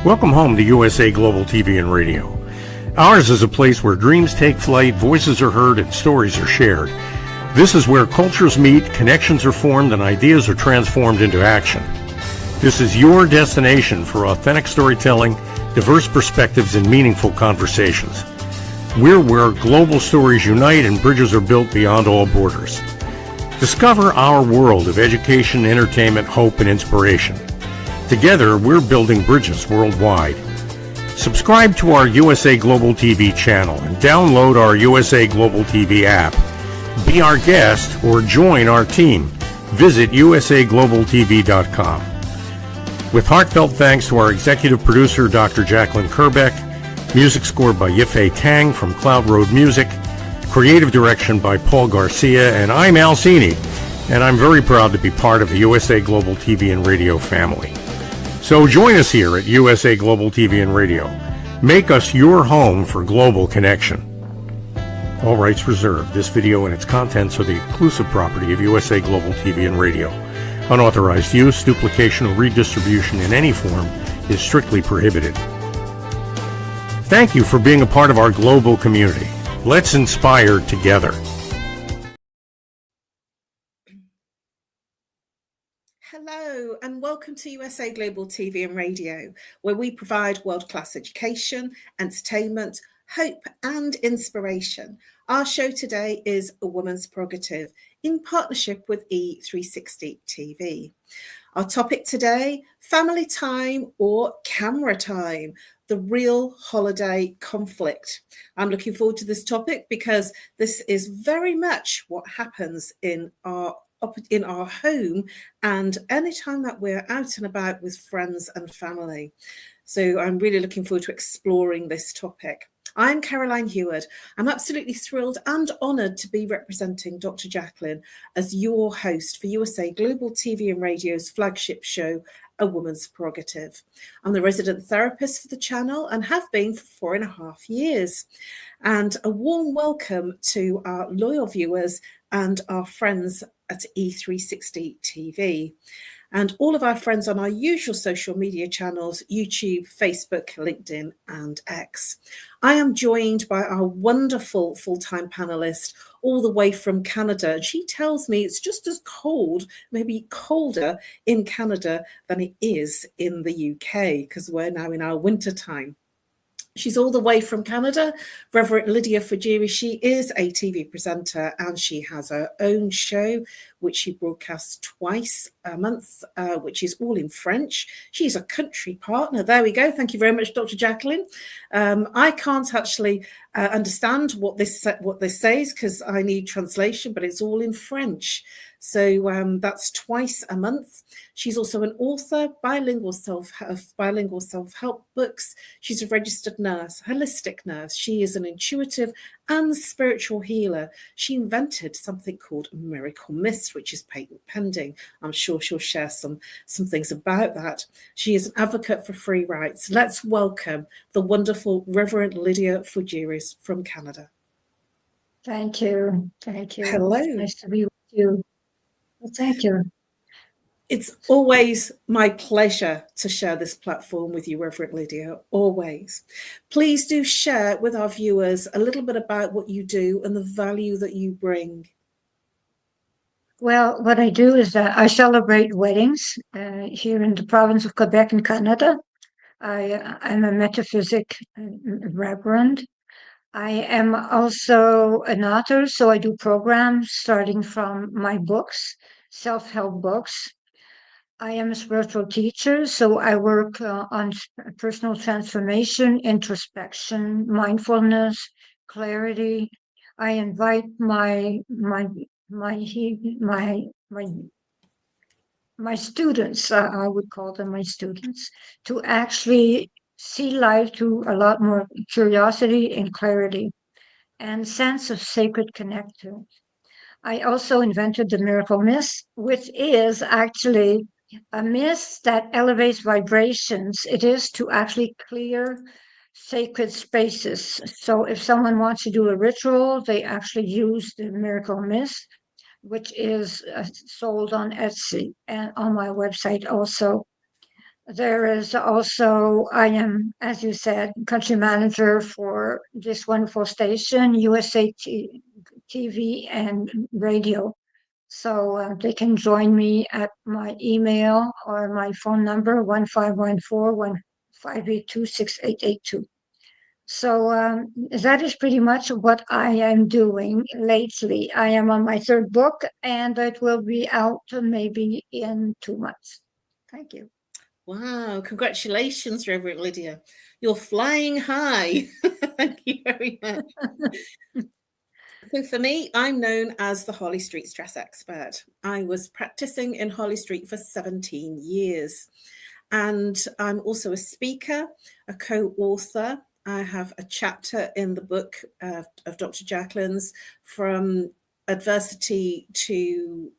Welcome home to USA Global TV and Radio. Ours is a place where dreams take flight, voices are heard, and stories are shared. This is where cultures meet, connections are formed, and ideas are transformed into action. This is your destination for authentic storytelling, diverse perspectives, and meaningful conversations. We're where global stories unite and bridges are built beyond all borders. Discover our world of education, entertainment, hope, and inspiration. Together, we're building bridges worldwide. Subscribe to our USA Global TV channel and download our USA Global TV app. Be our guest or join our team. Visit usaglobaltv.com. With heartfelt thanks to our executive producer, Dr. Jacqueline Kerbeck, music scored by Yifei Tang from Cloud Road Music, creative direction by Paul Garcia, and I'm Al Cini, and I'm very proud to be part of the USA Global TV and Radio family. So join us here at USA Global TV and Radio. Make us your home for global connection. All rights reserved. This video and its contents are the exclusive property of USA Global TV and Radio. Unauthorized use, duplication, or redistribution in any form is strictly prohibited. Thank you for being a part of our global community. Let's inspire together. Hello and welcome to USA Global TV and Radio, where we provide world-class education, entertainment, hope and inspiration. Our show today is A Woman's Prerogative in partnership with E360 TV. Our topic today, family time or camera time, the real holiday conflict. I'm looking forward to this topic because this is very much what happens in our home and anytime that we're out and about with friends and family. So I'm really looking forward to exploring this topic. I'm Caroline Heward. I'm absolutely thrilled and honoured to be representing Dr. Jacqueline as your host for USA Global TV and Radio's flagship show, A Woman's Prerogative. I'm the resident therapist for the channel and have been for 4.5 years. And a warm welcome to our loyal viewers and our friends at E360 TV. And all of our friends on our usual social media channels, YouTube, Facebook, LinkedIn, and X. I am joined by our wonderful full-time panelist all the way from Canada. She tells me it's just as cold, maybe colder in Canada than it is in the UK, because we're now in our winter time. She's all the way from Canada, Reverend Lydia Fougeres. She is a TV presenter and she has her own show, which she broadcasts twice a month, which is all in French. She's a country partner. There we go. Thank you very much, Dr. Jacqueline. I can't actually understand what this says because I need translation, but it's all in French. So that's twice a month. She's also an author, bilingual self-help books. She's a registered nurse, holistic nurse. She is an intuitive and spiritual healer. She invented something called Miracle Mist, which is patent pending. I'm sure she'll share some things about that. She is an advocate for free rights. Let's welcome the wonderful Reverend Lydia Fougeres from Canada. Thank you. Thank you. Hello. It's nice to be with you. Well, thank you. It's always my pleasure to share this platform with you, Reverend Lydia, always. Please do share with our viewers a little bit about what you do and the value that you bring. Well, what I do is that I celebrate weddings here in the province of Quebec in Canada. I'm a metaphysic reverend. I am also an author, so I do programs starting from my books, self-help books. I am a spiritual teacher, so I work on personal transformation, introspection, mindfulness, clarity. I invite my students, I would call them my students, to actually see life through a lot more curiosity and clarity and sense of sacred connection. I also invented the Miracle Mist, which is actually a mist that elevates vibrations. It is to actually clear sacred spaces. So if someone wants to do a ritual, they actually use the Miracle Mist, which is sold on Etsy and on my website also. There is also, I am, as you said, country manager for this wonderful station, TV and radio. So they can join me at my email or my phone number, 1514-1582-6882. So that is pretty much what I am doing lately. I am on my third book, and it will be out maybe in 2 months. Thank you. Wow, congratulations, Reverend Lydia. You're flying high. Thank you very much. So for me, I'm known as the Harley Street Stress Expert. I was practicing in Harley Street for 17 years. And I'm also a speaker, a co-author. I have a chapter in the book of Dr. Jacqueline's, From Adversity to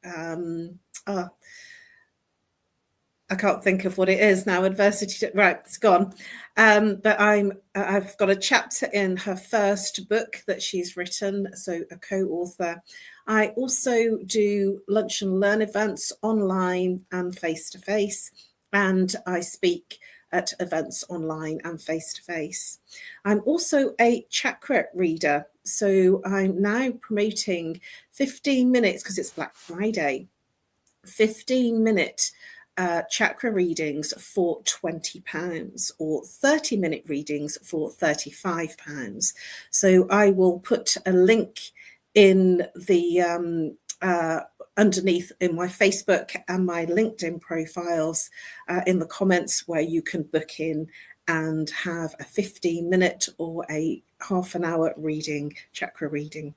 I can't think of what it is now. Adversity, right? It's gone. But I've got a chapter in her first book that she's written, so a co-author. I also do lunch and learn events online and face-to-face, and I speak at events online and face-to-face. I'm also a chakra reader, so I'm now promoting 15 minutes, because it's Black Friday, 15-minute chakra readings for £20 or 30-minute readings for £35. So I will put a link in the underneath in my Facebook and my LinkedIn profiles in the comments, where you can book in and have a 15-minute or a half an hour reading, chakra reading.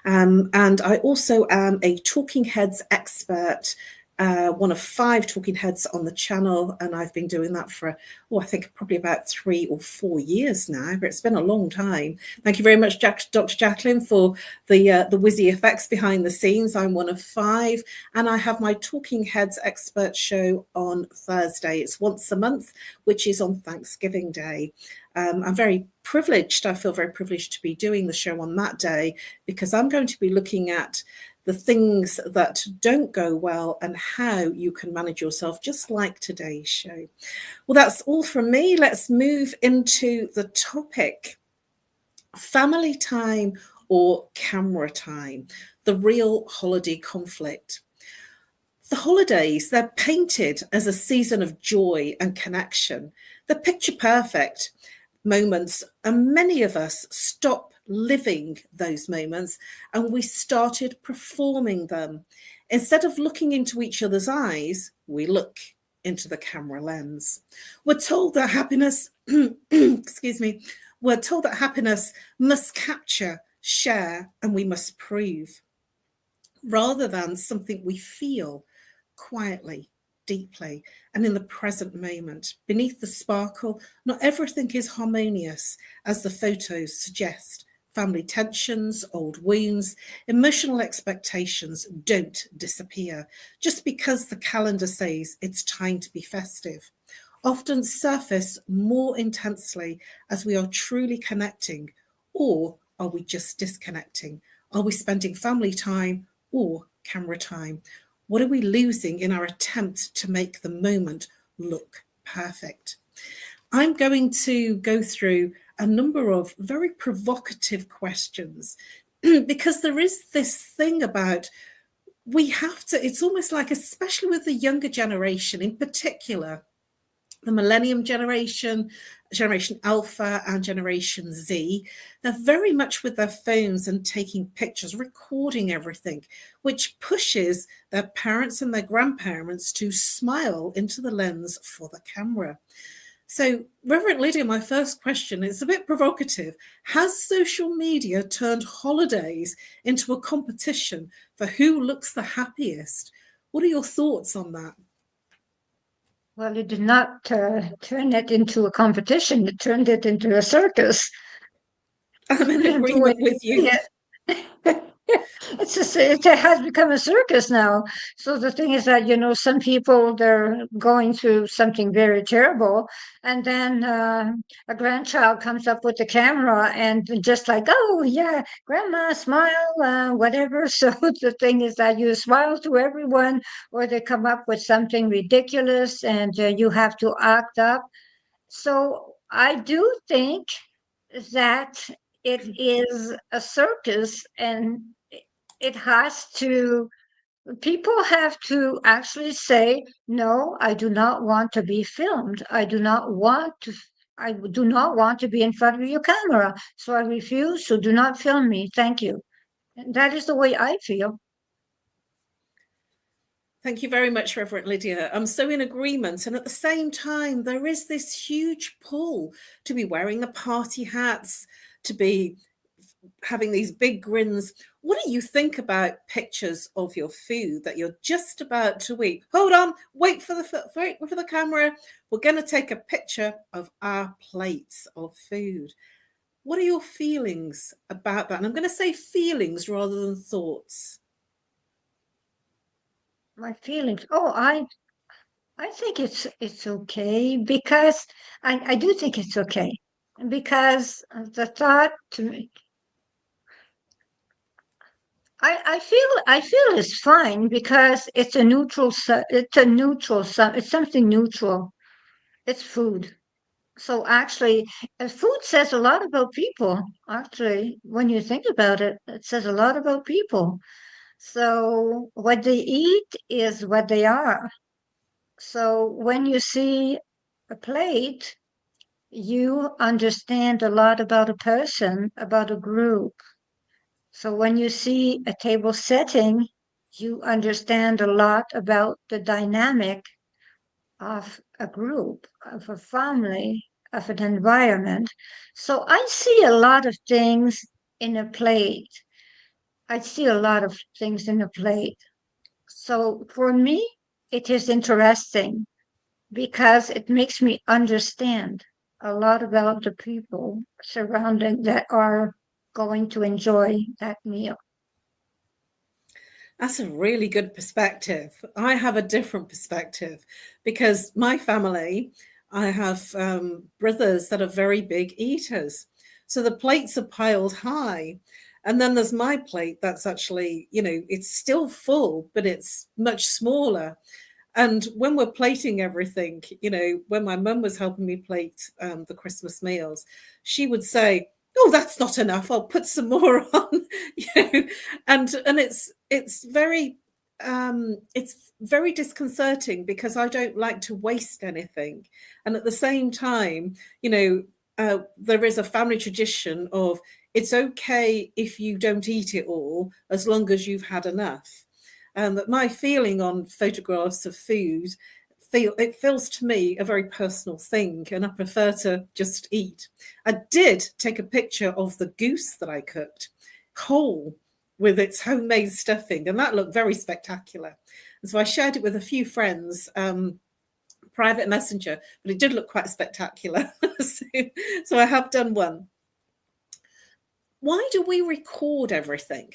And I also am a Talking Heads expert, one of 5 talking heads on the channel, and I've been doing that for, I think probably about 3 or 4 years now, but it's been a long time. Thank you very much, Dr. Jacqueline, for the whizzy effects behind the scenes. I'm one of 5, and I have my Talking Heads expert show on Thursday. It's once a month, which is on Thanksgiving Day. I'm very privileged. I feel very privileged to be doing the show on that day, because I'm going to be looking at the things that don't go well and how you can manage yourself, just like today's show. Well, that's all from me. Let's move into the topic: family time or camera time, the real holiday conflict. The holidays, they're painted as a season of joy and connection. They're picture perfect moments, and many of us stop living those moments and we started performing them. Instead of looking into each other's eyes, we look into the camera lens. We're told that happiness, excuse me, we're told that happiness must capture, share, and we must prove, rather than something we feel quietly, deeply, and in the present moment. Beneath the sparkle, not everything is harmonious, as the photos suggest. Family tensions, old wounds, emotional expectations don't disappear just because the calendar says it's time to be festive. Often surface more intensely as we are truly connecting, or are we just disconnecting? Are we spending family time or camera time? What are we losing in our attempt to make the moment look perfect? I'm going to go through a number of very provocative questions because there is this thing about we have to, it's almost like, especially with the younger generation in particular, the millennium generation, Generation Alpha and Generation Z, they're very much with their phones and taking pictures, recording everything, which pushes their parents and their grandparents to smile into the lens for the camera. So, Reverend Lydia, my first question is a bit provocative. Has social media turned holidays into a competition for who looks the happiest? What are your thoughts on that? Well, it did not turn it into a competition. It turned it into a circus. I'm in agreement with you. It has become a circus now. So the thing is that, some people, they're going through something very terrible, and then a grandchild comes up with the camera and just like, oh yeah, grandma, smile, whatever. So the thing is that you smile to everyone, or they come up with something ridiculous, and you have to act up. So I do think that it is a circus, and it has to, people have to actually say, no, I do not want to be filmed. I do not want to be in front of your camera. So I refuse. So do not film me. Thank you. And that is the way I feel. Thank you very much, Reverend Lydia. I'm so in agreement. And at the same time, there is this huge pull to be wearing the party hats, to be having these big grins. What do you think about pictures of your food that you're just about to eat? Hold on, wait for the camera. We're going to take a picture of our plates of food. What are your feelings about that? And I'm going to say feelings rather than thoughts. My feelings. Oh, I think it's okay, because I do think it's okay, because the thought to me, I feel it's fine, because it's a neutral it's something neutral. It's food. So actually, food says a lot about people. Actually, when you think about it, it says a lot about people. So what they eat is what they are. So when you see a plate, you understand a lot about a person, about a group. So when you see a table setting, you understand a lot about the dynamic of a group, of a family, of an environment. So I see a lot of things in a plate. I see a lot of things in a plate. So for me, it is interesting, because it makes me understand a lot about the people surrounding that are going to enjoy that meal. That's a really good perspective. I have a different perspective because my family, I have brothers that are very big eaters. So the plates are piled high. And then there's my plate that's actually, it's still full, but it's much smaller. And when we're plating everything, when my mum was helping me plate the Christmas meals, she would say, "Oh, that's not enough. I'll put some more on." you know, and it's very disconcerting because I don't like to waste anything, and at the same time, there is a family tradition of it's okay if you don't eat it all as long as you've had enough. But my feeling on photographs of food, it feels to me a very personal thing, and I prefer to just eat. I did take a picture of the goose that I cooked, whole, with its homemade stuffing, and that looked very spectacular. And so I shared it with a few friends, private messenger, but it did look quite spectacular. so I have done one. Why do we record everything?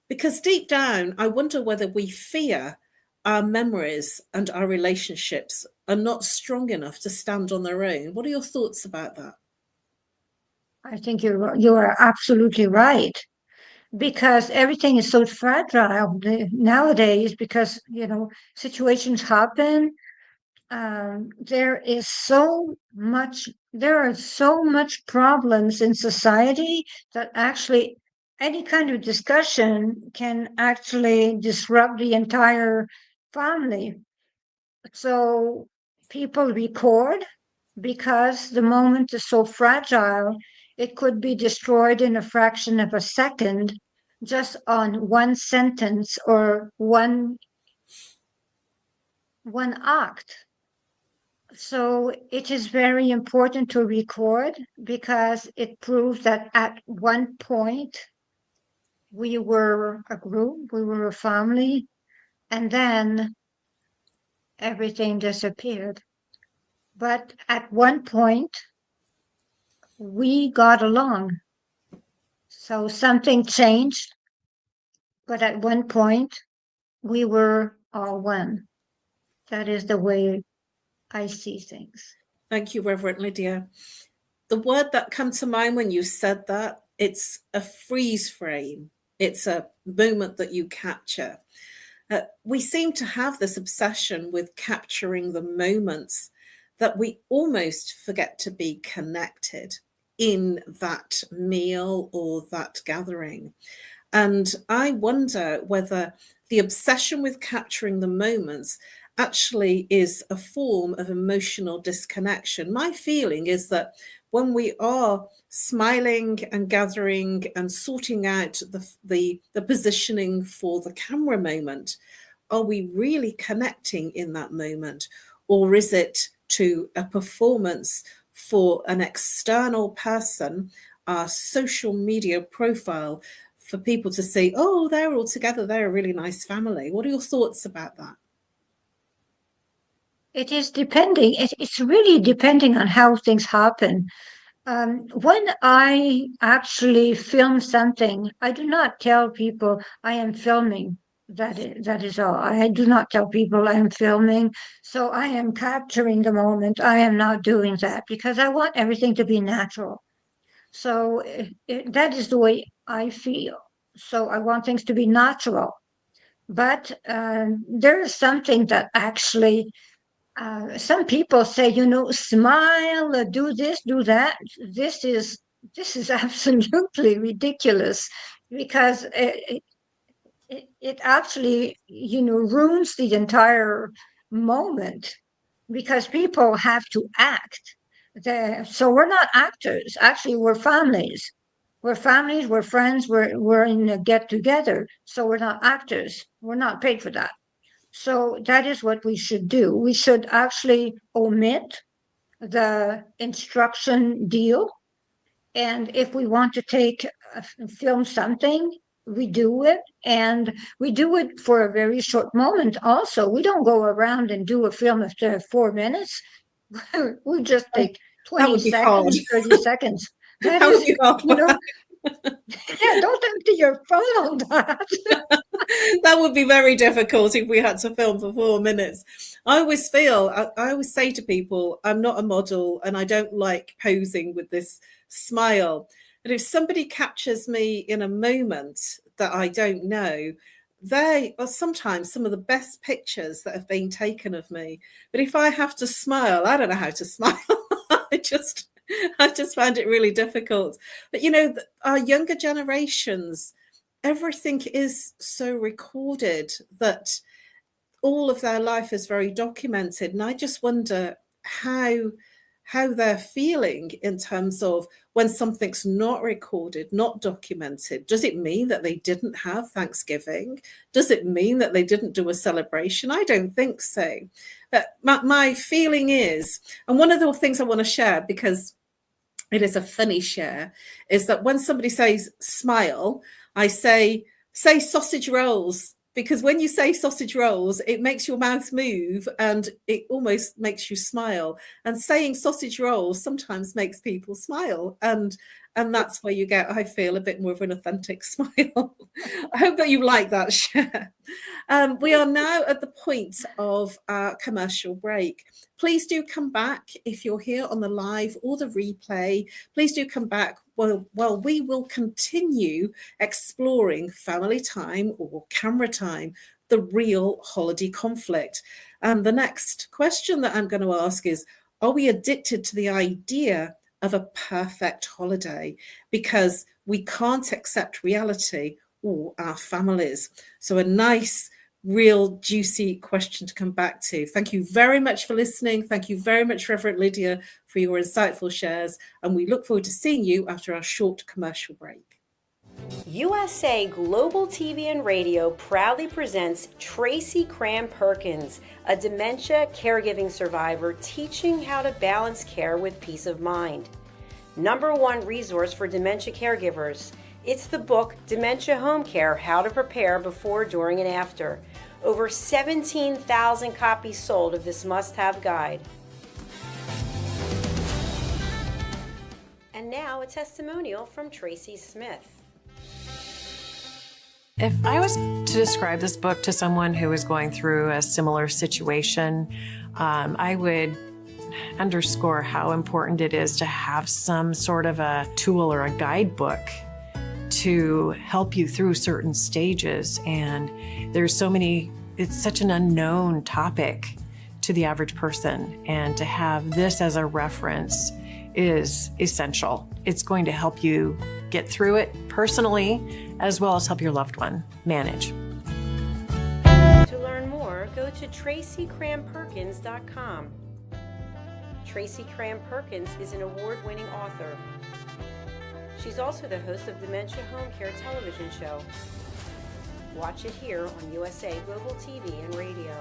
Because deep down, I wonder whether we fear our memories and our relationships are not strong enough to stand on their own. What are your thoughts about that? I think you are absolutely right, because everything is so fragile nowadays, because situations happen. There are so much problems in society that actually any kind of discussion can actually disrupt the entire family. So people record, because the moment is so fragile, it could be destroyed in a fraction of a second, just on one sentence or one act. So it is very important to record, because it proves that at one point we were a group, we were a family, and then everything disappeared. But at one point we got along. So something changed, but at one point we were all one. That is the way I see things. Thank you, Reverend Lydia. The word that came to mind when you said that, it's a freeze frame. It's a moment that you capture. We seem to have this obsession with capturing the moments that we almost forget to be connected in that meal or that gathering. And I wonder whether the obsession with capturing the moments actually is a form of emotional disconnection. My feeling is that when we are smiling and gathering and sorting out the positioning for the camera moment, are we really connecting in that moment? Or is it to a performance for an external person, our social media profile, for people to say, oh, they're all together, they're a really nice family? What are your thoughts about that? It is depending. It's really depending on how things happen. When I actually film something, I do not tell people I am filming. That is all. I do not tell people I am filming. So I am capturing the moment. I am not doing that because I want everything to be natural. So that is the way I feel. So I want things to be natural. But there is something that actually some people say, smile, do this, do that. This is absolutely ridiculous because it actually, ruins the entire moment because people have to act. So we're not actors. Actually, we're families. We're families, we're friends, we're in a get together. So we're not actors. We're not paid for that. So that is what we should do. We should actually omit the instruction deal. And if we want to film something, we do it. And we do it for a very short moment also. We don't go around and do a film after 4 minutes. We just take 20 seconds, 30 seconds. That is, yeah, don't empty your phone on that. That would be very difficult if we had to film for 4 minutes. I always say to people, I'm not a model and I don't like posing with this smile. And if somebody captures me in a moment that I don't know, they are sometimes some of the best pictures that have been taken of me. But if I have to smile, I don't know how to smile. I just find it really difficult. But our younger generations, everything is so recorded that all of their life is very documented. And I just wonder how they're feeling in terms of when something's not recorded, not documented. Does it mean that they didn't have Thanksgiving? Does it mean that they didn't do a celebration? I don't think so. But my feeling is, and one of the things I want to share, because it is a funny share, is that when somebody says smile, I say sausage rolls, because when you say sausage rolls, it makes your mouth move and it almost makes you smile. And saying sausage rolls sometimes makes people smile. And that's where you get, I feel, a bit more of an authentic smile. I hope that you like that share. We are now at the point of our commercial break. Please do come back if you're here on the live or the replay. Please do come back. Well, we will continue exploring family time or camera time, the real holiday conflict. And the next question that I'm going to ask is, are we addicted to the idea of a perfect holiday because we can't accept reality or our families? So a nice, real juicy question to come back to. Thank you very much for listening. Thank you very much, Reverend Lydia, for your insightful shares. And we look forward to seeing you after our short commercial break. USA Global TV and Radio proudly presents Tracy Cram-Perkins, a dementia caregiving survivor teaching how to balance care with peace of mind. #1 resource for dementia caregivers. It's the book Dementia Home Care: How to Prepare Before, During, and After. Over 17,000 copies sold of this must-have guide. And now a testimonial from Tracy Smith. If I was to describe this book to someone who is going through a similar situation, I would underscore how important it is to have some sort of a tool or a guidebook to help you through certain stages. And there's so many, it's such an unknown topic to the average person. And to have this as a reference is essential. It's going to help you get through it personally, as well as help your loved one manage. To learn more, go to TracyCramPerkins.com. Tracy Cram-Perkins is an award-winning author. She's also the host of Dementia Home Care television show. Watch it here on USA Global TV and Radio.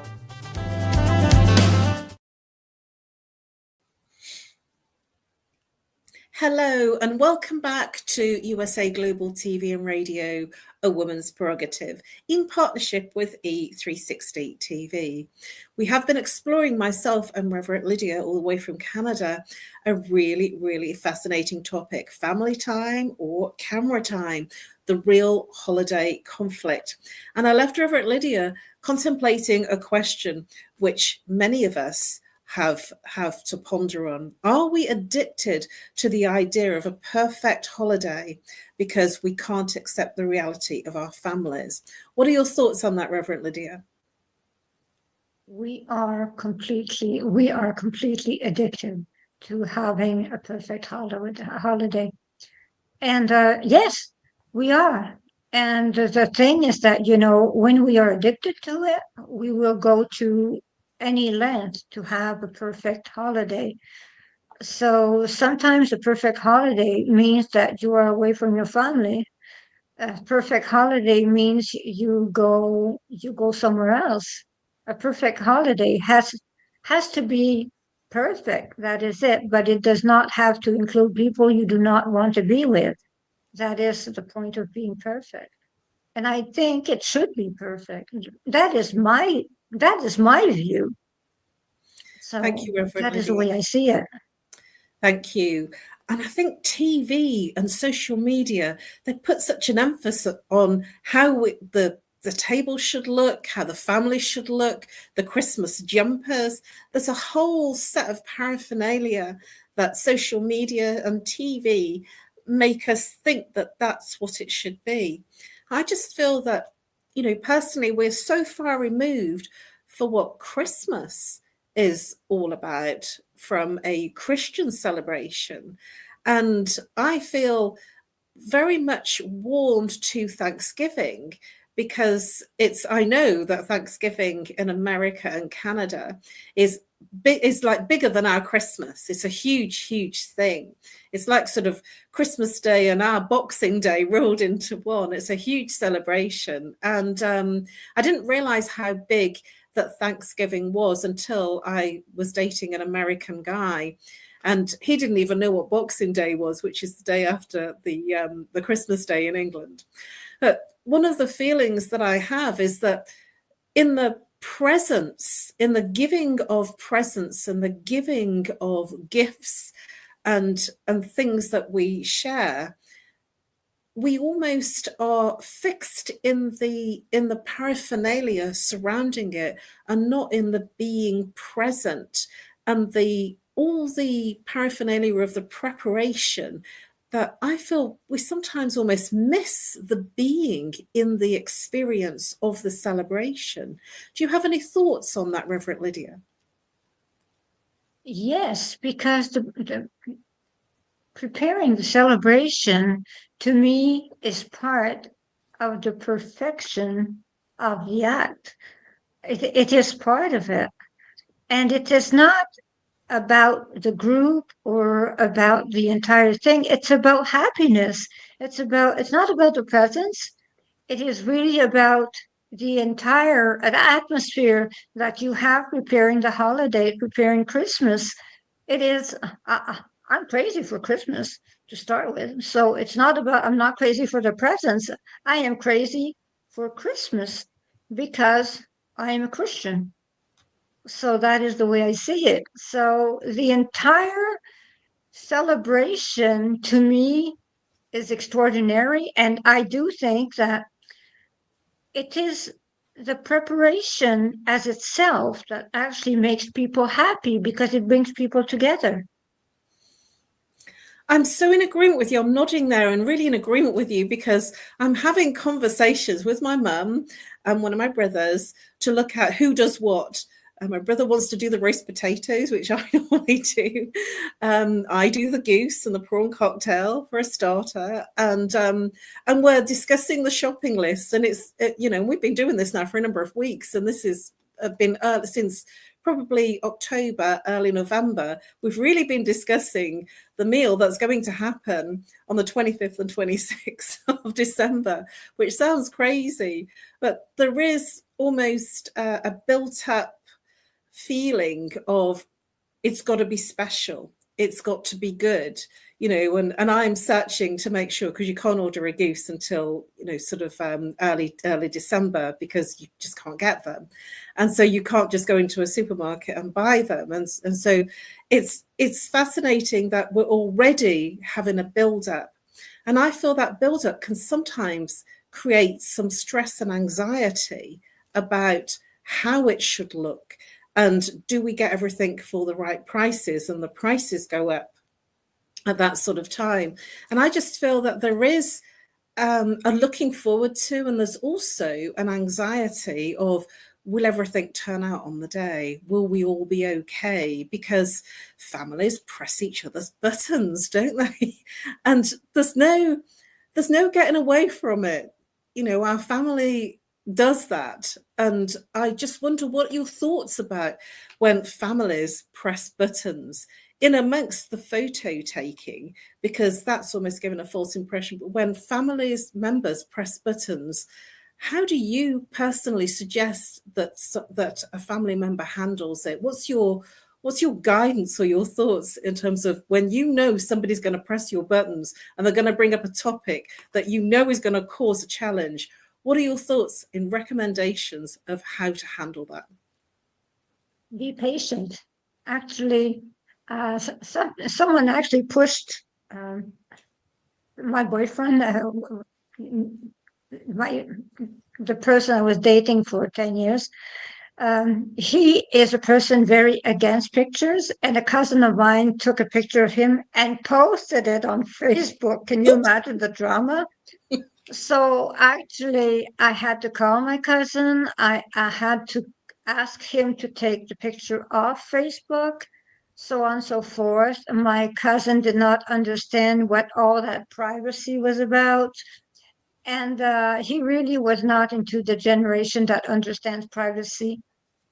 Hello and welcome back to USA Global TV and Radio, A Woman's Prerogative, in partnership with E360 TV. We have been exploring, myself and Reverend Lydia, all the way from Canada, a really, really fascinating topic: family time or camera time, the real holiday conflict. And I left Reverend Lydia contemplating a question which many of us have to ponder on. Are we addicted to the idea of a perfect holiday because we can't accept the reality of our families? What are your thoughts on that, Reverend Lydia? We are completely addicted to having a perfect holiday. And yes, we are. And the thing is that, when we are addicted to it, we will go to any length to have a perfect holiday. So sometimes a perfect holiday means that you are away from your family. A perfect holiday means you go somewhere else. A perfect holiday has to be perfect. That is it. But it does not have to include people you do not want to be with. That is the point of being perfect. And I think it should be perfect. That is my view. So Thank you, Reverend that Lydia. is the way I see it. Thank you. And I think TV and social media, they put such an emphasis on how the table should look, how the family should look, the Christmas jumpers. There's a whole set of paraphernalia that social media and TV make us think that that's what it should be. I just feel that, personally, we're so far removed for what Christmas is all about from a Christian celebration. And I feel very much warmed to Thanksgiving because I know that Thanksgiving in America and Canada is like bigger than our Christmas. It's a huge, huge thing. It's like sort of Christmas Day and our Boxing Day rolled into one. It's a huge celebration. And I didn't realize how big that Thanksgiving was until I was dating an American guy. And he didn't even know what Boxing Day was, which is the day after the Christmas Day in England. But one of the feelings that I have is that in the presence, in the giving of presents and the giving of gifts and things that we share, we almost are fixed in the paraphernalia surrounding it and not in the being present and all the paraphernalia of the preparation, that I feel we sometimes almost miss the being in the experience of the celebration. Do you have any thoughts on that, Reverend Lydia? Yes, because the preparing the celebration, to me, is part of the perfection of the act. It is part of it. And it is not about the group or about the entire thing. It's about happiness. It's not about the presents. It is really about the entire atmosphere that you have preparing the holiday, preparing Christmas. It is, I'm crazy for Christmas to start with. So it's not about, I'm not crazy for the presents. I am crazy for Christmas because I am a Christian. So that is the way I see it. So the entire celebration to me is extraordinary. And I do think that it is the preparation as itself that actually makes people happy because it brings people together. I'm so in agreement with you. I'm nodding there and really in agreement with you because I'm having conversations with my mum and one of my brothers to look at who does what. My brother wants to do the roast potatoes, which I normally do. I do the goose and the prawn cocktail for a starter, and we're discussing the shopping list. And we've been doing this now for a number of weeks, and this has been since probably October, early November. We've really been discussing the meal that's going to happen on the 25th and 26th of December, which sounds crazy, but there is almost a built-up feeling of it's got to be special, it's got to be good, and I'm searching to make sure, because you can't order a goose until sort of early December, because you just can't get them, and so you can't just go into a supermarket and buy them, and so it's fascinating that we're already having a build-up, and I feel that build-up can sometimes create some stress and anxiety about how it should look. And do we get everything for the right prices? And the prices go up at that sort of time. And I just feel that there is a looking forward to, and there's also an anxiety of, will everything turn out on the day? Will we all be okay? Because families press each other's buttons, don't they? And there's no getting away from it. Our family does that. And I just wonder what your thoughts about when families press buttons in amongst the photo taking, because that's almost given a false impression. But when families members press buttons, how do you personally suggest that a family member handles it? What's your guidance or your thoughts in terms of when somebody's going to press your buttons and they're going to bring up a topic that is going to cause a challenge? What are your thoughts and recommendations of how to handle that? Be patient. Actually, someone actually pushed my boyfriend, the person I was dating for 10 years. He is a person very against pictures, and a cousin of mine took a picture of him and posted it on Facebook. Can you imagine the drama? So actually, I had to call my cousin. I had to ask him to take the picture off Facebook, so on and so forth. My cousin did not understand what all that privacy was about. And he really was not into the generation that understands privacy.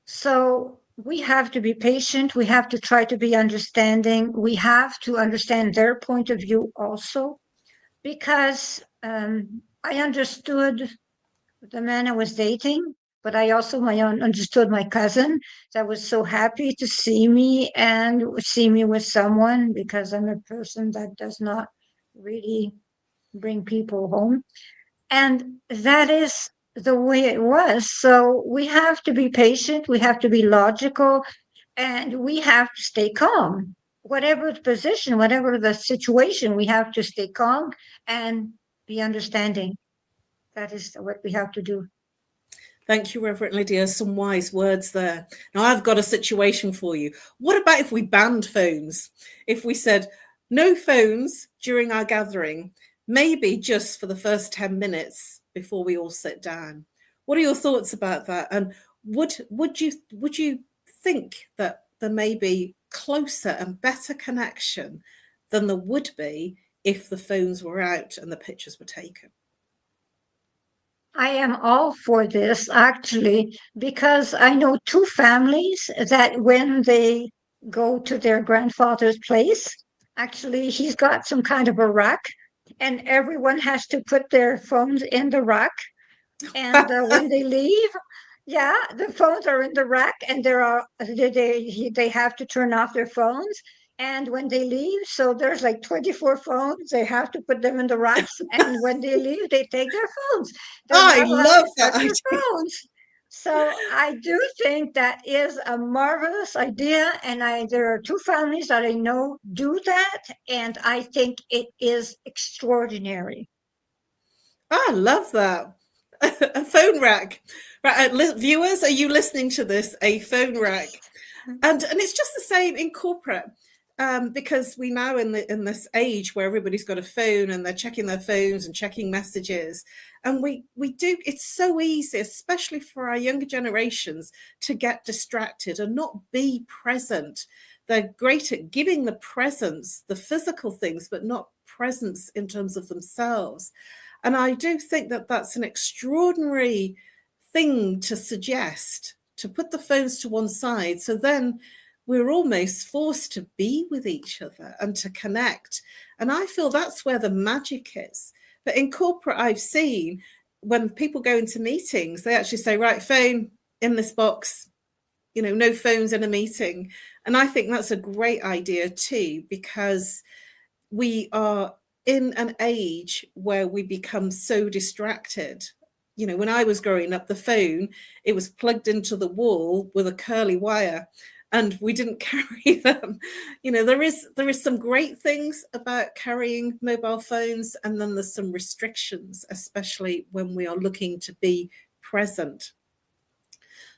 So we have to be patient. We have to try to be understanding. We have to understand their point of view also, because I understood the man I was dating, but I also understood my cousin that was so happy to see me and see me with someone, because I'm a person that does not really bring people home. And that is the way it was. So we have to be patient, we have to be logical, and we have to stay calm. Whatever the position, whatever the situation, we have to stay calm and be understanding. That is what we have to do. Thank you, Reverend Lydia. Some wise words there. Now, I've got a situation for you. What about if we banned phones? If we said no phones during our gathering, maybe just for the first 10 minutes before we all sit down? What are your thoughts about that? And would you think that there may be closer and better connection than there would be if the phones were out and the pictures were taken? I am all for this, actually, because I know two families that when they go to their grandfather's place, actually, he's got some kind of a rack, and everyone has to put their phones in the rack. And when they leave, yeah, the phones are in the rack, and they have to turn off their phones. And when they leave, so there's like 24 phones, they have to put them in the racks. And when they leave, they take their phones. They're I not allowed love to that touch idea. their phones. So I do think that is a marvelous idea. And there are two families that I know do that. And I think it is extraordinary. I love that. A phone rack. Right, viewers, are you listening to this? A phone rack. And it's just the same in corporate, because we now in this age where everybody's got a phone and they're checking their phones and checking messages, and we do. It's so easy, especially for our younger generations, to get distracted and not be present. They're great at giving the presence, the physical things, but not presence in terms of themselves. And I do think that that's an extraordinary thing to suggest, to put the phones to one side. So then we're almost forced to be with each other and to connect. And I feel that's where the magic is. But in corporate, I've seen when people go into meetings, they actually say, right, phone in this box, no phones in a meeting. And I think that's a great idea too, because we are in an age where we become so distracted. When I was growing up, the phone, it was plugged into the wall with a curly wire, and we didn't carry them. There is some great things about carrying mobile phones, and then there's some restrictions, especially when we are looking to be present.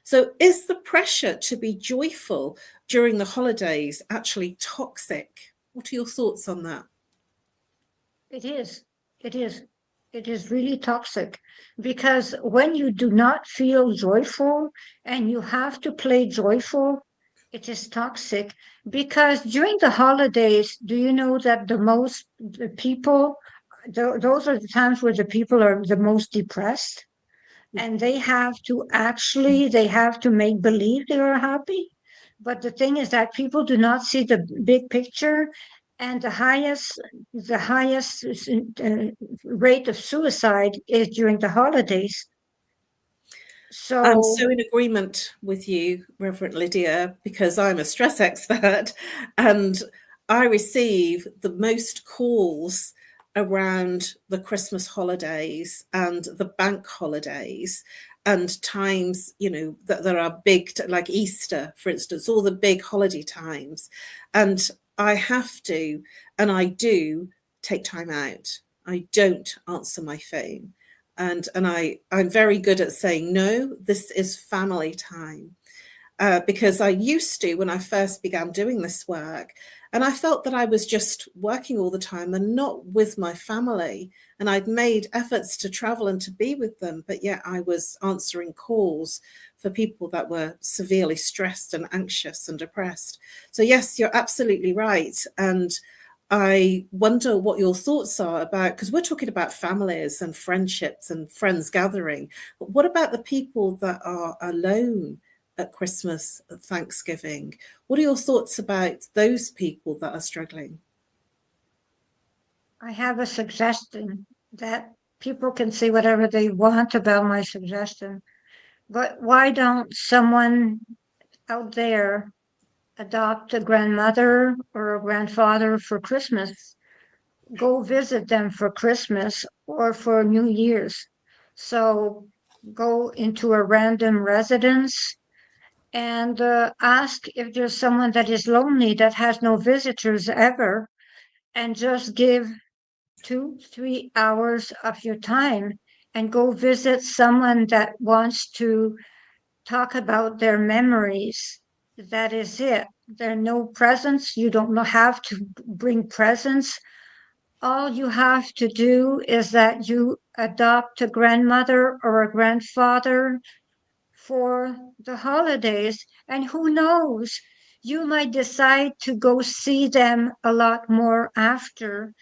So is the pressure to be joyful during the holidays actually toxic? What are your thoughts on that? It is. It is. It is really toxic, because when you do not feel joyful and you have to play joyful, it is toxic. Because during the holidays, do you know that those are the times where the people are the most depressed, and they have to make believe they are happy. But the thing is that people do not see the big picture, and the highest rate of suicide is during the holidays. So I'm so in agreement with you, Reverend Lydia, because I'm a stress expert, and I receive the most calls around the Christmas holidays and the bank holidays, and times, that there are big, like Easter, for instance, all the big holiday times. And I have to, and I do, take time out. I don't answer my phone. And I'm very good at saying, no, this is family time. Because I used to, when I first began doing this work, and I felt that I was just working all the time and not with my family. And I'd made efforts to travel and to be with them, but yet I was answering calls for people that were severely stressed and anxious and depressed. So yes, you're absolutely right. And I wonder what your thoughts are about, because we're talking about families and friendships and friends gathering, but what about the people that are alone at Christmas, at Thanksgiving? What are your thoughts about those people that are struggling? I have a suggestion that people can say whatever they want about my suggestion, but why don't someone out there adopt a grandmother or a grandfather for Christmas? Go visit them for Christmas or for New Year's. So go into a random residence and ask if there's someone that is lonely, that has no visitors ever, and just give 2-3 hours of your time and go visit someone that wants to talk about their memories. That is it. There are no presents. You don't have to bring presents. All you have to do is that you adopt a grandmother or a grandfather for the holidays. And who knows, you might decide to go see them a lot more after.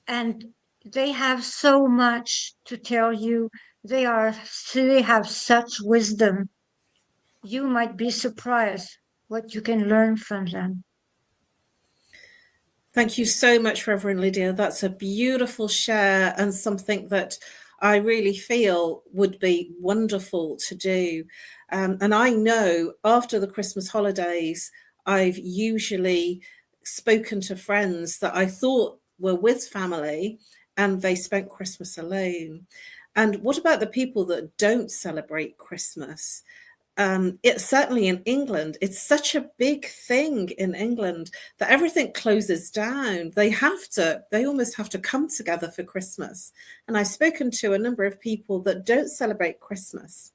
And they have so much to tell you. They have such wisdom. You might be surprised what you can learn from them. Thank you so much, Reverend Lydia. That's a beautiful share, and something that I really feel would be wonderful to do. And I know after the Christmas holidays, I've usually spoken to friends that I thought were with family and they spent Christmas alone. And what about the people that don't celebrate Christmas? it's certainly in England, it's such a big thing in England that everything closes down. They almost have to come together for Christmas. And I've spoken to a number of people that don't celebrate Christmas.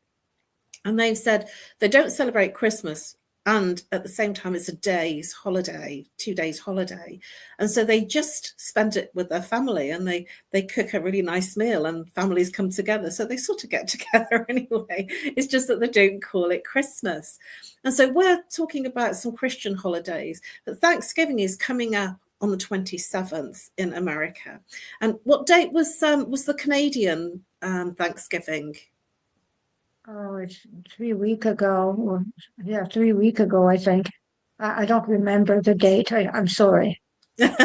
And they've said they don't celebrate Christmas, and at the same time, it's a day's holiday, 2 days holiday. And so they just spend it with their family, and they cook a really nice meal, and families come together. So they sort of get together anyway. It's just that they don't call it Christmas. And so we're talking about some Christian holidays, but Thanksgiving is coming up on the 27th in America. And what date was the Canadian Thanksgiving? Oh, it's 3 weeks ago. Or, yeah, 3 weeks ago, I think. I don't remember the date. I'm sorry.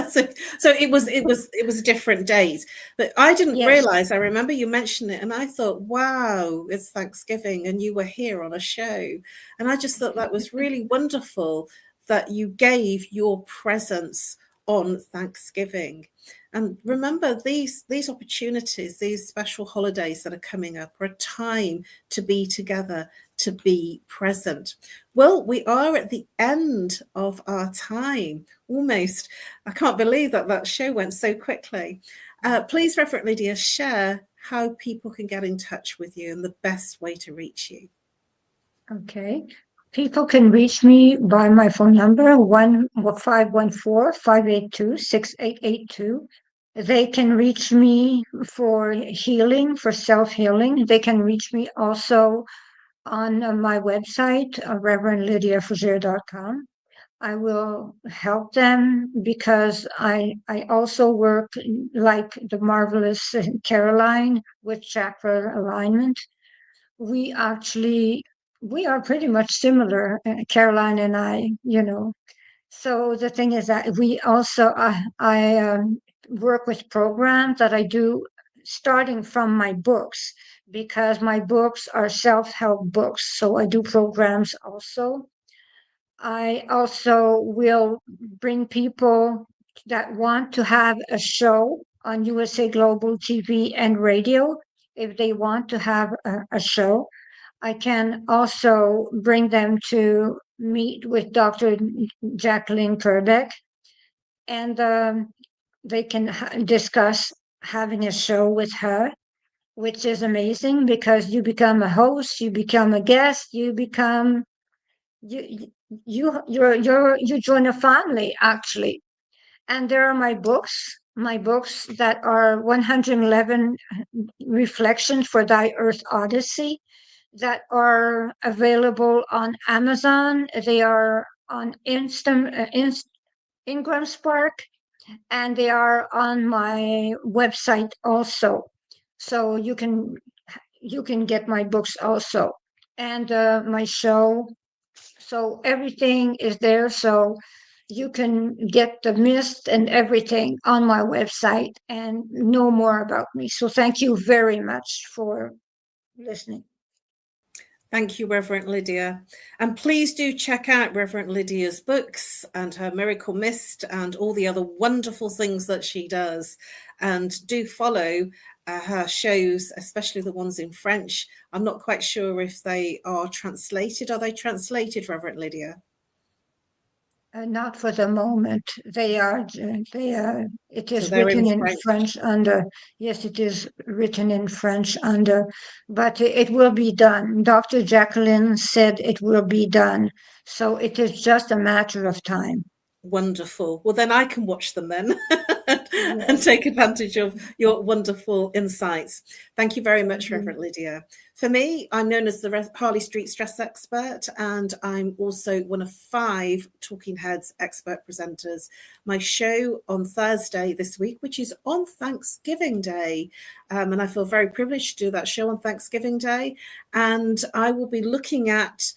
So it was a different date, but I didn't Yes. realize. I remember you mentioned it, and I thought, wow, it's Thanksgiving, and you were here on a show, and I just thought that was really wonderful that you gave your presence on Thanksgiving. And remember, these opportunities, these special holidays that are coming up, are a time to be together, to be present. Well, we are at the end of our time, almost. I can't believe that show went so quickly. Please, Reverend Lydia, share how people can get in touch with you and the best way to reach you. Okay. People can reach me by my phone number, 514-582-6882. They can reach me for healing, for self-healing. They can reach me also on my website, reverendlydiafougeres.com. I will help them because I also work like the marvelous Caroline with chakra alignment. We are pretty much similar, Caroline and I, So the thing is that we also, I work with programs that I do starting from my books, because my books are self-help books. So I do programs also. I also will bring people that want to have a show on USA Global TV and radio. If they want to have a show, I can also bring them to meet with Dr. Jacqueline Kerbeck, and they can discuss having a show with her, which is amazing because you become a host, you become a guest, you join a family actually. And there are my books that are 111 reflections for thy earth odyssey that are available on Amazon. They are on Ingram Spark, and they are on my website also. So you can get my books also, and my show. So everything is there. So you can get the mist and everything on my website and know more about me. So thank you very much for listening. Thank you, Reverend Lydia. And please do check out Reverend Lydia's books and her Miracle Mist and all the other wonderful things that she does. And do follow her shows, especially the ones in French. I'm not quite sure if they are translated. Are they translated, Reverend Lydia? Not for the moment. They are. It is So they're written in in French under. Yes, it is written in French under, but it will be done. Dr. Jacqueline said it will be done. So it is just a matter of time. Wonderful. Well, then I can watch them then and Yes. take advantage of your wonderful insights. Thank you very much, Mhm. Reverend Lydia. For me, I'm known as the Harley Street Stress Expert, and I'm also one of 5 Talking Heads expert presenters. My show on Thursday this week, which is on Thanksgiving Day, and I feel very privileged to do that show on Thanksgiving Day, and I will be looking at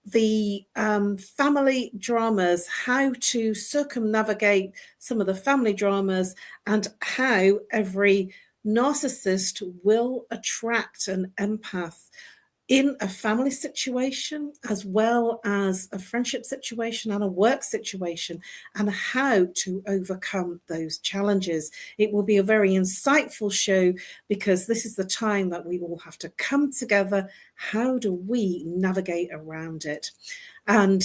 the family dramas, how to circumnavigate some of the family dramas, and how every narcissist will attract an empath. in a family situation, as well as a friendship situation and a work situation, and how to overcome those challenges. It will be a very insightful show because this is the time that we all have to come together. How do we navigate around it? And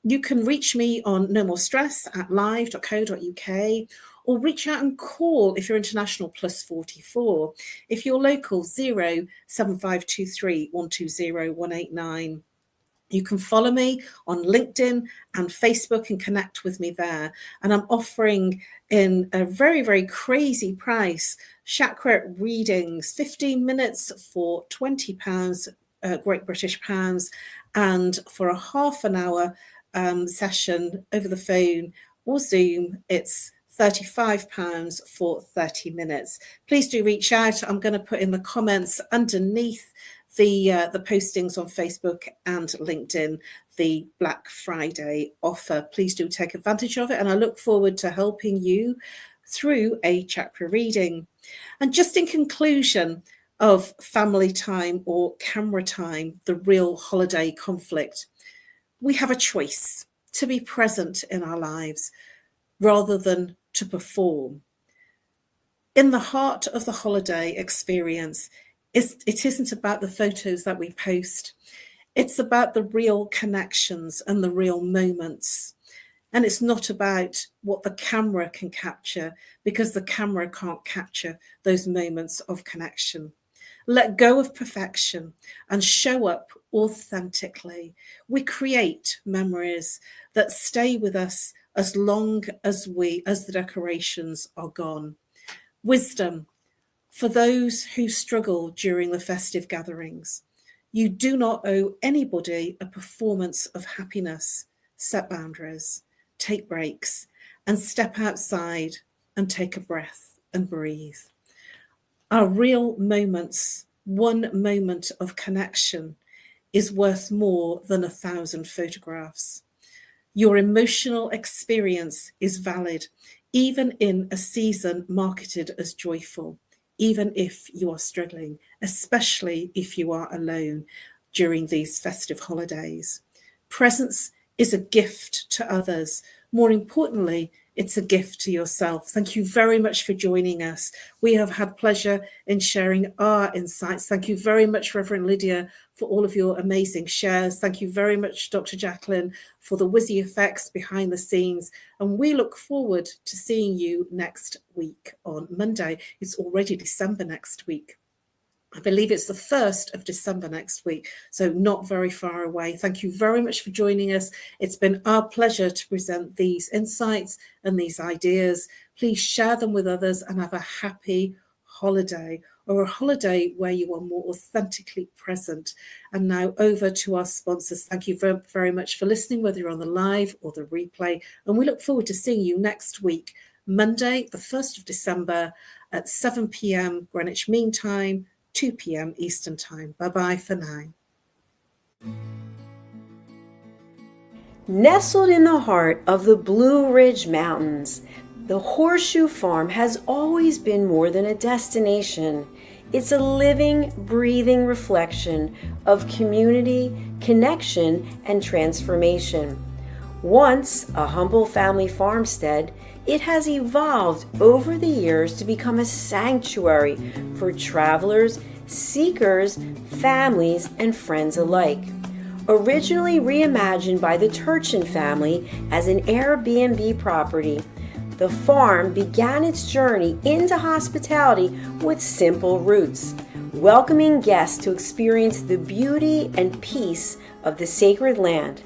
you can reach me on No More Stress at live.co.uk, or reach out and call if you're international +44. If you're local, 07523 120 189. You can follow me on LinkedIn and Facebook and connect with me there. And I'm offering in a very, very crazy price, chakra readings, 15 minutes for £20, Great British pounds, and for a half an hour session over the phone or Zoom, it's £35 for 30 minutes. Please do reach out. I'm going to put in the comments underneath the postings on Facebook and LinkedIn the Black Friday offer. Please do take advantage of it, and I look forward to helping you through a chakra reading. And just in conclusion of family time or camera time, the real holiday conflict, we have a choice to be present in our lives rather than to perform. In the heart of the holiday experience, it isn't about the photos that we post. It's about the real connections and the real moments. And it's not about what the camera can capture, because the camera can't capture those moments of connection. Let go of perfection and show up authentically. We create memories that stay with us as long as the decorations are gone. Wisdom for those who struggle during the festive gatherings. You do not owe anybody a performance of happiness. Set boundaries, take breaks, and step outside and take a breath and breathe. Our real moments, one moment of connection, is worth more than 1,000 photographs. Your emotional experience is valid, even in a season marketed as joyful, even if you are struggling, especially if you are alone during these festive holidays. Presence is a gift to others. More importantly, it's a gift to yourself. Thank you very much for joining us. We have had pleasure in sharing our insights. Thank you very much, Reverend Lydia, for all of your amazing shares. Thank you very much, Dr. Jacqueline, for the whizzy effects behind the scenes. And we look forward to seeing you next week on Monday. It's already December next week. I believe it's the 1st of December next week, so not very far away. Thank you very much for joining us. It's been our pleasure to present these insights and these ideas. Please share them with others and have a happy holiday, or a holiday where you are more authentically present. And now over to our sponsors. Thank you very, very much for listening, whether you're on the live or the replay. And we look forward to seeing you next week, Monday, the 1st of December at 7 p.m. Greenwich Mean Time, 2 p.m. Eastern Time. Bye-bye for now. Nestled in the heart of the Blue Ridge Mountains, the Horseshoe Farm has always been more than a destination. It's a living, breathing reflection of community, connection, and transformation. Once a humble family farmstead, it has evolved over the years to become a sanctuary for travelers, seekers, families, and friends alike. Originally reimagined by the Turchin family as an Airbnb property, the farm began its journey into hospitality with simple roots, welcoming guests to experience the beauty and peace of the sacred land.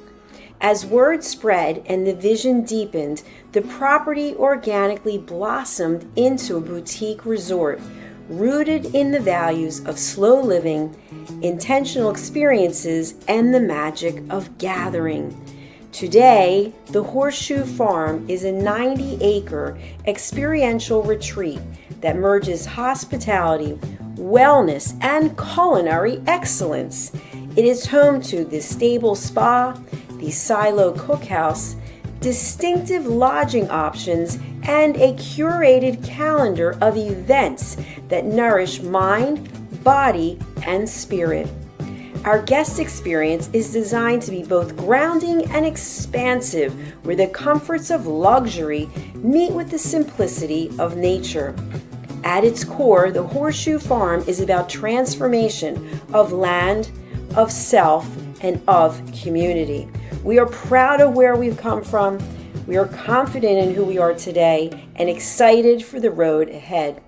As word spread and the vision deepened, the property organically blossomed into a boutique resort, rooted in the values of slow living, intentional experiences, and the magic of gathering. Today, the Horseshoe Farm is a 90-acre experiential retreat that merges hospitality, wellness, and culinary excellence. It is home to the Stable Spa, the Silo Cookhouse, distinctive lodging options, and a curated calendar of events that nourish mind, body, and spirit. Our guest experience is designed to be both grounding and expansive, where the comforts of luxury meet with the simplicity of nature. At its core, the Horseshoe Farm is about transformation of land, of self, and of community. We are proud of where we've come from. We are confident in who we are today and excited for the road ahead.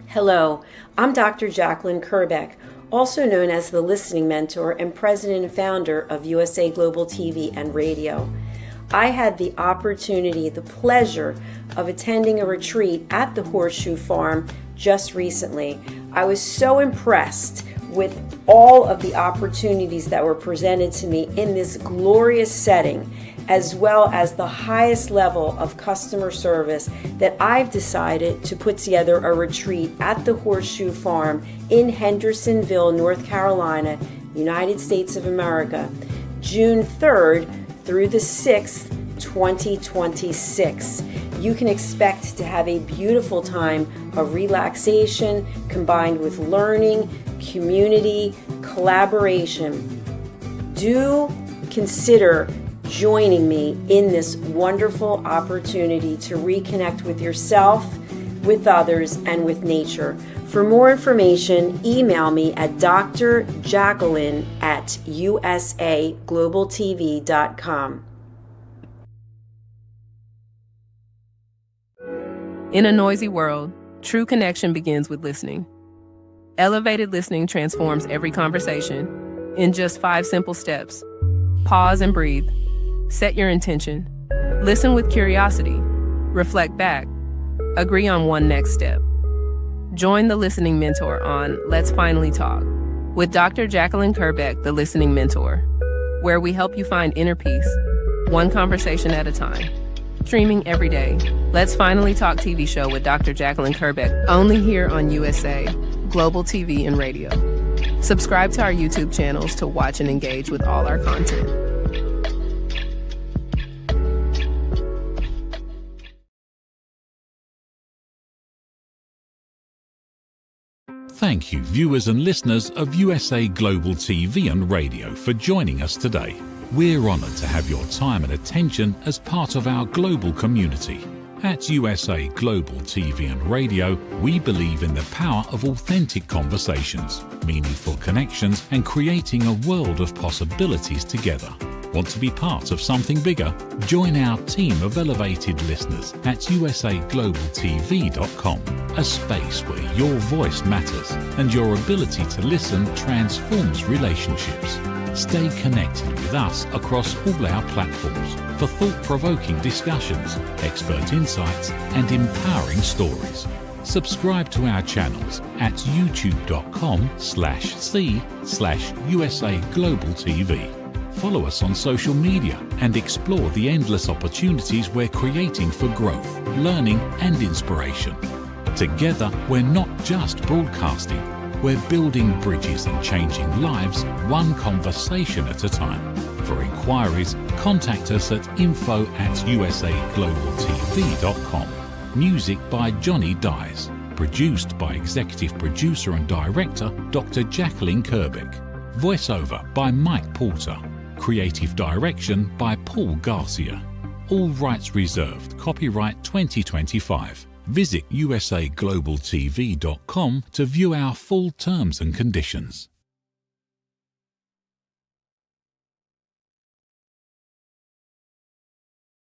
Hello, I'm Dr. Jacqueline Kerbeck, also known as the Listening Mentor and President and Founder of USA Global TV and Radio. I had the opportunity, the pleasure of attending a retreat at the Horseshoe Farm just recently. I was so impressed with all of the opportunities that were presented to me in this glorious setting, as well as the highest level of customer service, that I've decided to put together a retreat at the Horseshoe Farm in Hendersonville, North Carolina, United States of America, June 3rd through the 6th, 2026. You can expect to have a beautiful time of relaxation combined with learning, community, collaboration. Do consider joining me in this wonderful opportunity to reconnect with yourself, with others, and with nature. For more information, email me at drjacqueline@usaglobaltv.com. In a noisy world, true connection begins with listening. Elevated listening transforms every conversation in just 5 simple steps. Pause and breathe. Set your intention. Listen with curiosity. Reflect back. Agree on one next step. Join the Listening Mentor on Let's Finally Talk with Dr. Jacqueline Kerbeck, the Listening Mentor, where we help you find inner peace, one conversation at a time. Streaming every day. Let's Finally Talk TV show with Dr. Jacqueline Kerbeck, only here on USA Global TV and Radio. Subscribe to our YouTube channels to watch and engage with all our content. Thank you, viewers and listeners of USA Global TV and Radio, for joining us today. We're honoured to have your time and attention as part of our global community. At USA Global TV and Radio, we believe in the power of authentic conversations, meaningful connections, and creating a world of possibilities together. Want to be part of something bigger? Join our team of elevated listeners at usaglobaltv.com, a space where your voice matters and your ability to listen transforms relationships. Stay connected with us across all our platforms for thought-provoking discussions, expert insights, and empowering stories. Subscribe to our channels at youtube.com/c/USAGlobalTV. Follow us on social media and explore the endless opportunities we're creating for growth, learning, and inspiration. Together, we're not just broadcasting, we're building bridges and changing lives one conversation at a time. For inquiries, contact us at info@usaglobaltv.com. Music by Johnny Dies. Produced by Executive Producer and Director Dr. Jacqueline Kerbeck. Voiceover by Mike Porter. Creative Direction by Paul Garcia. All rights reserved. Copyright 2025. Visit usaglobaltv.com to view our full terms and conditions.